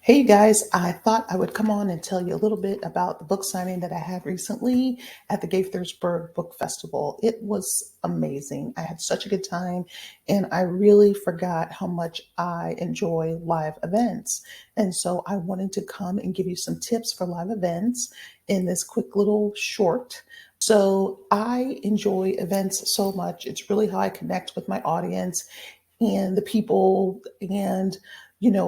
Hey you guys, I thought I would come on and tell you a little bit about the book signing that I had recently at the Gaithersburg Book Festival. It was amazing. I had such a good time and I really forgot how much I enjoy live events. And so I wanted to come and give you some tips for live events in this quick little short. So I enjoy events so much. It's really how I connect with my audience and the people and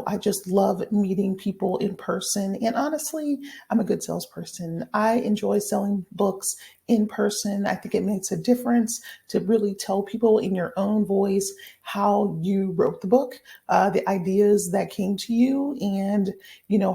I just love meeting people in person. And honestly, I'm a good salesperson. I enjoy selling books in person. I think it makes a difference to really tell people in your own voice how you wrote the book, the ideas that came to you, and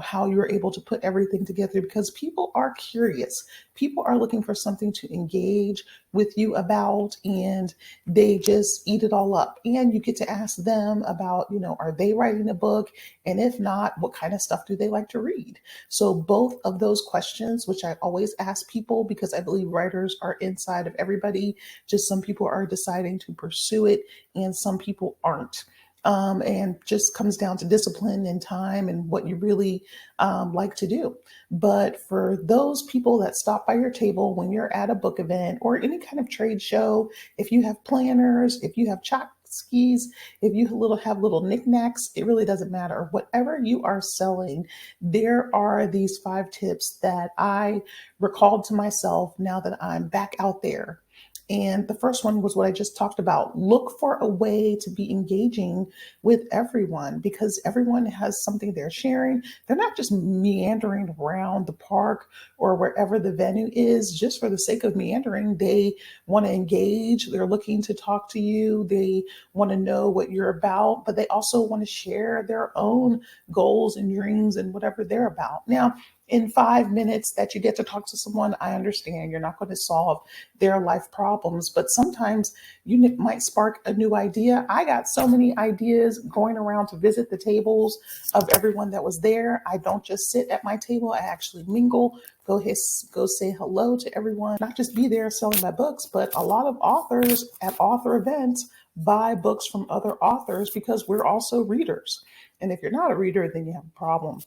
how you were able to put everything together because people are curious. People are looking for something to engage with you about, and they just eat it all up. And you get to ask them about, are they writing a book? And if not, what kind of stuff do they like to read? So both of those questions, which I always ask people because I believe writers are inside of everybody, just some people are deciding to pursue it and some people aren't. And just comes down to discipline and time and what you really like to do. But for those people that stop by your table when you're at a book event or any kind of trade show, if you have planners, if you have chalk skis, if you have little knickknacks, it really doesn't matter. Whatever you are selling, there are these 5 tips that I recalled to myself now that I'm back out there. And the first one was what I just talked about. Look for a way to be engaging with everyone because everyone has something they're sharing. They're not just meandering around the park or wherever the venue is just for the sake of meandering. They want to engage. They're looking to talk to you. They want to know what you're about, but they also want to share their own goals and dreams and whatever they're about. Now, in 5 minutes that you get to talk to someone, I understand you're not going to solve their life problems, but sometimes you might spark a new idea. I got so many ideas going around to visit the tables of everyone that was there. I don't just sit at my table, I actually mingle, go say hello to everyone, not just be there selling my books, but a lot of authors at author events buy books from other authors because we're also readers. And if you're not a reader, then you have a problem.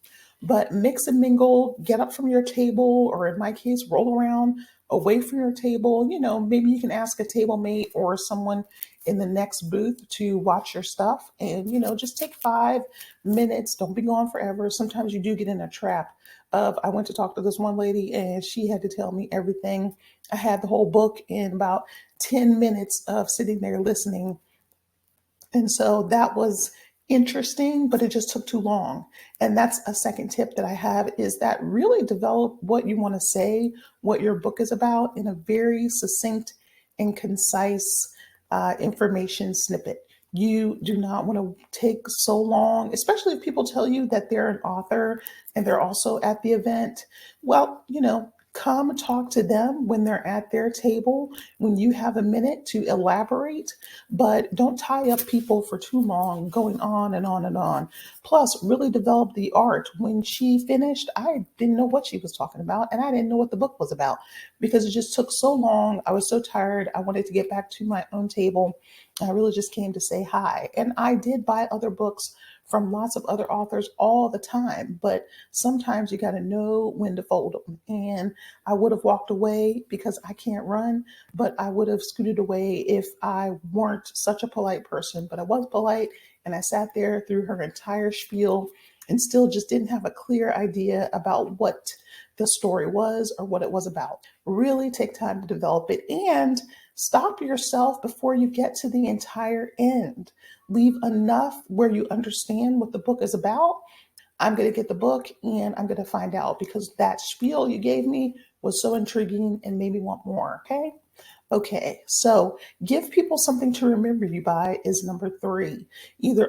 But mix and mingle, get up from your table, or in my case, roll around away from your table. Maybe you can ask a table mate or someone in the next booth to watch your stuff and, just take 5 minutes. Don't be gone forever. Sometimes you do get in a trap of, I went to talk to this one lady and she had to tell me everything. I had the whole book in about 10 minutes of sitting there listening. And so that was interesting, but it just took too long. And that's a second tip that I have is that really develop what you want to say, what your book is about in a very succinct and concise information snippet. You do not want to take so long, especially if people tell you that they're an author and they're also at the event. Well, come talk to them when they're at their table, when you have a minute to elaborate, but don't tie up people for too long going on and on and on. Plus, really develop the art. When she finished, I didn't know what she was talking about and I didn't know what the book was about because it just took so long. I was so tired. I wanted to get back to my own table. I really just came to say hi. And I did buy other books from lots of other authors all the time, but sometimes you got to know when to fold them. And I would have walked away because I can't run, but I would have scooted away if I weren't such a polite person. But I was polite and I sat there through her entire spiel and still just didn't have a clear idea about what the story was or what it was about. Really take time to develop it and stop yourself before you get to the entire end. Leave enough where you understand what the book is about. I'm going to get the book and I'm going to find out because that spiel you gave me was so intriguing and made me want more. Okay. Okay. So give people something to remember you by is number 3. Either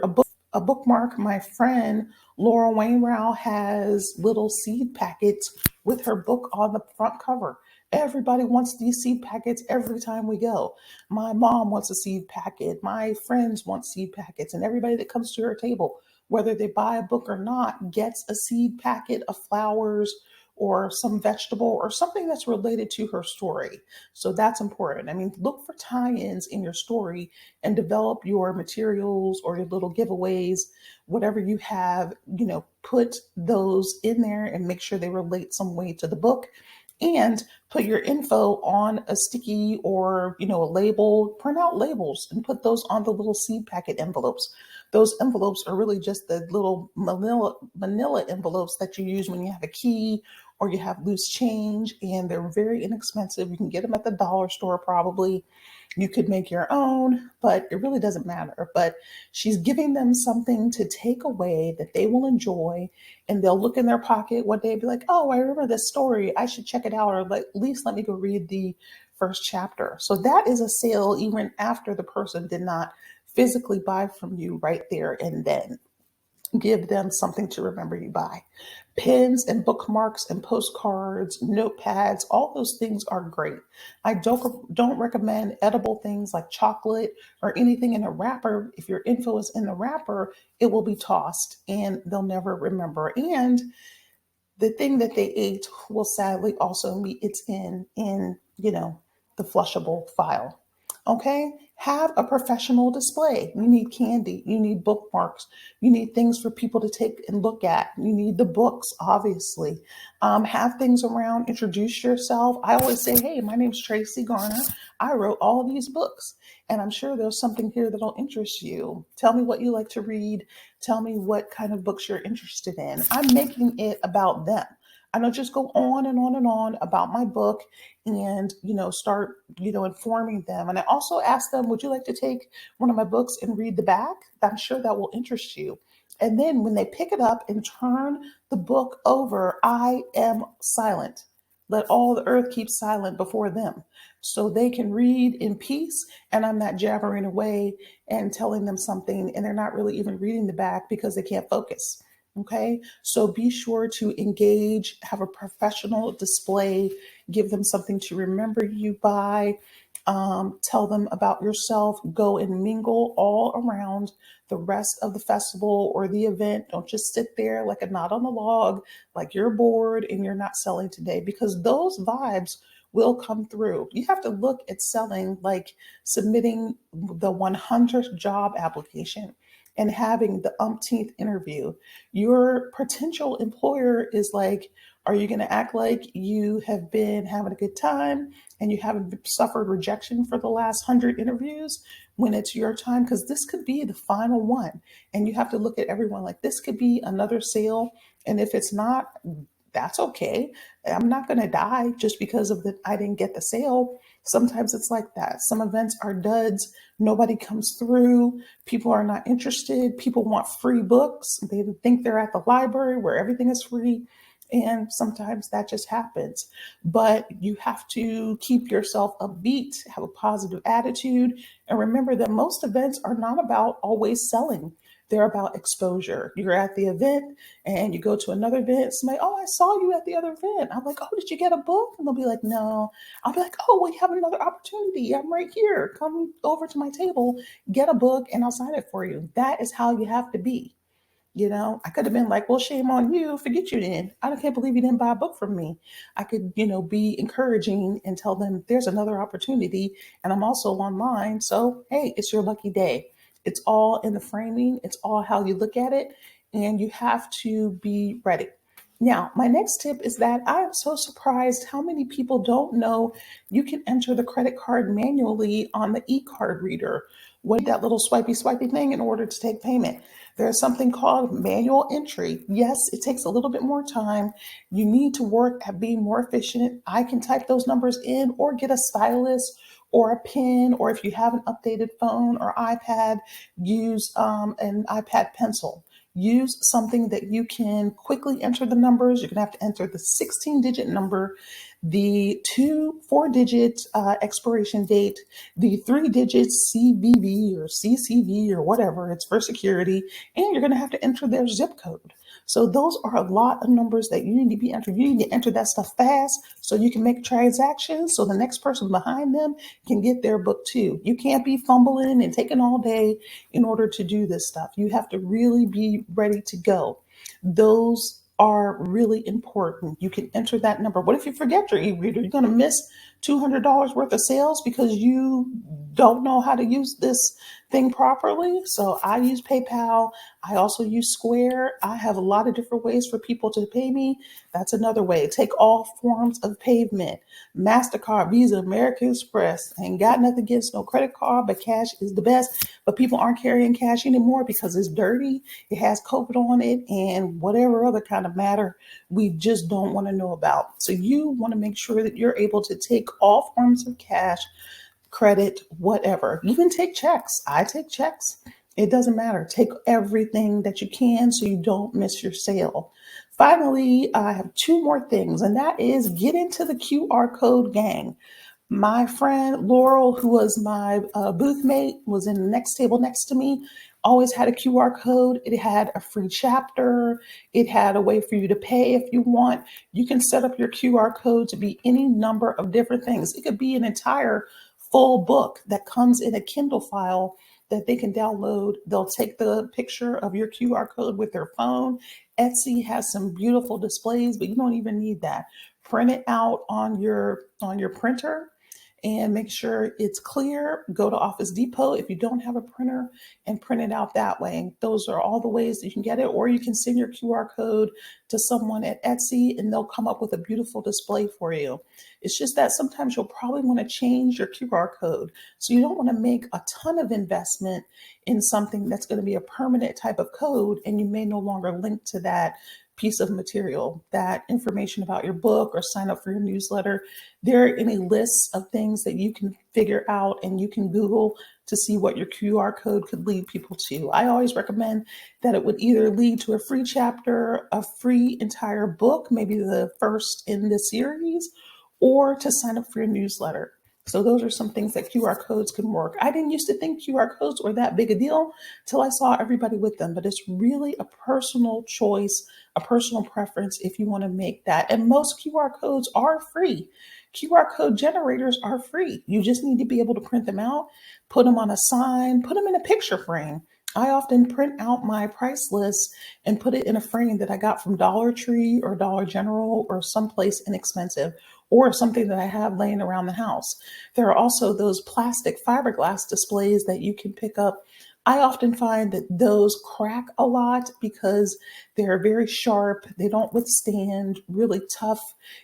a bookmark. My friend Laura Wainwright has little seed packets with her book on the front cover. Everybody wants these seed packets every time we go. My mom wants a seed packet. My friends want seed packets. And everybody that comes to her table, whether they buy a book or not, gets a seed packet of flowers or some vegetable or something that's related to her story. So that's important. I mean, look for tie-ins in your story and develop your materials or your little giveaways, whatever you have, put those in there and make sure they relate some way to the book, and put your info on a sticky or a label. Print out labels and put those on the little seed packet envelopes. Those envelopes are really just the little manila envelopes that you use when you have a key or you have loose change, and they're very inexpensive. You can get them at the dollar store probably. You could make your own, but it really doesn't matter. But she's giving them something to take away that they will enjoy, and they'll look in their pocket one day and be like, oh, I remember this story. I should check it out, or at least let me go read the first chapter. So that is a sale even after the person did not physically buy from you right there and then. Give them something to remember you by. Pens and bookmarks and postcards, notepads, all those things are great. I don't recommend edible things like chocolate or anything in a wrapper. If your info is in the wrapper, it will be tossed and they'll never remember. And the thing that they ate will sadly also meet its end in, the flushable file. Okay? Have a professional display. You need candy. You need bookmarks. You need things for people to take and look at. You need the books, obviously. Have things around. Introduce yourself. I always say, hey, my name's Tracee Garner. I wrote all of these books, and I'm sure there's something here that'll interest you. Tell me what you like to read. Tell me what kind of books you're interested in. I'm making it about them. I don't just go on and on and on about my book and, start, informing them. And I also ask them, would you like to take one of my books and read the back? I'm sure that will interest you. And then when they pick it up and turn the book over, I am silent. Let all the earth keep silent before them so they can read in peace. And I'm not jabbering away and telling them something, and they're not really even reading the back because they can't focus. Okay, so be sure to engage, have a professional display, give them something to remember you by, tell them about yourself, go and mingle all around the rest of the festival or the event. Don't just sit there like a knot on the log, like you're bored and you're not selling today, because those vibes will come through. You have to look at selling like submitting the 100th job application and having the umpteenth interview. Your potential employer is like, are you going to act like you have been having a good time and you haven't suffered rejection for the last 100 interviews when it's your time? Because this could be the final one. And you have to look at everyone like this could be another sale. And if it's not, that's okay. I'm not going to die just because of that I didn't get the sale. Sometimes it's like that. Some events are duds. Nobody comes through. People are not interested. People want free books. They think they're at the library where everything is free. And sometimes that just happens. But you have to keep yourself upbeat, have a positive attitude, and remember that most events are not about always selling. They're about exposure. You're at the event and you go to another event. Somebody, oh, I saw you at the other event. I'm like, oh, did you get a book? And they'll be like, no. I'll be like, oh, we have another opportunity. I'm right here. Come over to my table, get a book, and I'll sign it for you. That is how you have to be. I could have been like, well, shame on you. Forget you then. I can't believe you didn't buy a book from me. I could, be encouraging and tell them there's another opportunity. And I'm also online. So, hey, it's your lucky day. It's all in the framing. It's all how you look at it. And you have to be ready. Now, my next tip is that I am so surprised how many people don't know you can enter the credit card manually on the e-card reader. What that little swipey thing in order to take payment. There's something called manual entry. Yes, it takes a little bit more time. You need to work at being more efficient. I can type those numbers in or get a stylus or a pen, or if you have an updated phone or iPad, use an iPad pencil. Use something that you can quickly enter the numbers. You're going to have to enter the 16-digit number, the 4-digit expiration date, the 3-digit CVV or CCV or whatever, it's for security, and you're going to have to enter their zip code. So those are a lot of numbers that you need to be entered. You need to enter that stuff fast so you can make transactions so the next person behind them can get their book too. You can't be fumbling and taking all day in order to do this stuff. You have to really be ready to go. Those are really important. You can enter that number. What if you forget your e-reader? You're going to miss $200 worth of sales because you don't know how to use this thing properly. So I use PayPal. I also use Square. I have a lot of different ways for people to pay me. That's another way. Take all forms of payment. MasterCard, Visa, American Express. Ain't got nothing against no credit card, but cash is the best. But people aren't carrying cash anymore because it's dirty. It has COVID on it and whatever other kind of matter we just don't want to know about. So you want to make sure that you're able to take all forms of cash, credit, whatever. Even take checks. I take checks. It doesn't matter. Take everything that you can so you don't miss your sale. Finally, I have two more things, and that is get into the QR code gang. My friend Laurel, who was my booth mate, was in the next table next to me, always had a QR code. It had a free chapter. It had a way for you to pay if you want. You can set up your QR code to be any number of different things. It could be an entire full book that comes in a Kindle file that they can download. They'll take the picture of your QR code with their phone. Etsy has some beautiful displays, but you don't even need that. Print it out on your printer and make sure it's clear. Go to Office Depot if you don't have a printer and print it out that way. Those are all the ways that you can get it, or you can send your QR code to someone at Etsy and they'll come up with a beautiful display for you. It's just that sometimes you'll probably want to change your QR code. So you don't want to make a ton of investment in something that's going to be a permanent type of code and you may no longer link to that piece of material, that information about your book or sign up for your newsletter. There are any lists of things that you can figure out and you can Google to see what your QR code could lead people to. I always recommend that it would either lead to a free chapter, a free entire book, maybe the first in the series, or to sign up for your newsletter. So those are some things that QR codes can work. I didn't used to think QR codes were that big a deal till I saw everybody with them, but it's really a personal choice, a personal preference if you want to make that. And most QR codes are free. QR code generators are free. You just need to be able to print them out, put them on a sign, put them in a picture frame. I often print out my price list and put it in a frame that I got from Dollar Tree or Dollar General or someplace inexpensive, or something that I have laying around the house. There are also those plastic fiberglass displays that you can pick up. I often find that those crack a lot because they're very sharp. They don't withstand really tough.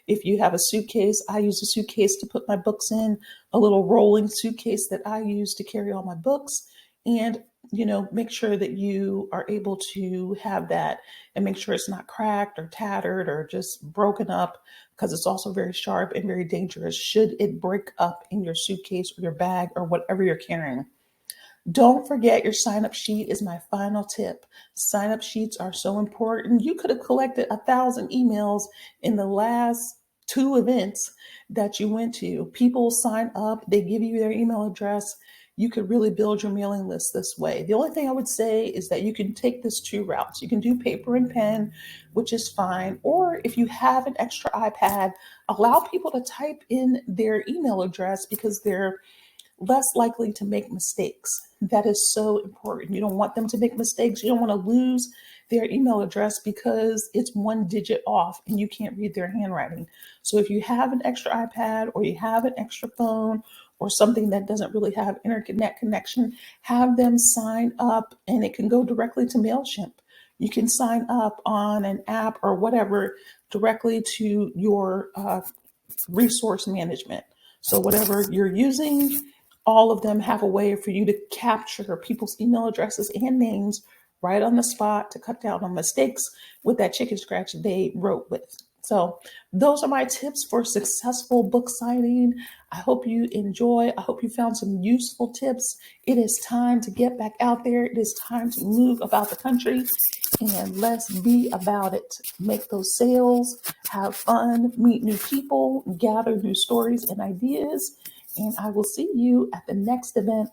If you have a suitcase, I use a suitcase to put my books in, a little rolling suitcase that I use to carry all my books. And make sure that you are able to have that and make sure it's not cracked or tattered or just broken up, because it's also very sharp and very dangerous should it break up in your suitcase or your bag or whatever you're carrying. Don't forget your sign up sheet is my final tip. Sign up sheets are so important. You could have collected 1,000 emails in the last two events that you went to. People sign up, they give you their email address. You could really build your mailing list this way. The only thing I would say is that you can take this two routes. You can do paper and pen, which is fine. Or if you have an extra iPad, allow people to type in their email address because they're less likely to make mistakes. That is so important. You don't want them to make mistakes. You don't want to lose their email address because it's one digit off and you can't read their handwriting. So if you have an extra iPad or you have an extra phone or something that doesn't really have internet connection, have them sign up and it can go directly to MailChimp. You can sign up on an app or whatever directly to your resource management. So whatever you're using, all of them have a way for you to capture people's email addresses and names right on the spot to cut down on mistakes with that chicken scratch they wrote with. So those are my tips for successful book signing. I hope you enjoy. I hope you found some useful tips. It is time to get back out there. It is time to move about the country and let's be about it. Make those sales, have fun, meet new people, gather new stories and ideas. And I will see you at the next event.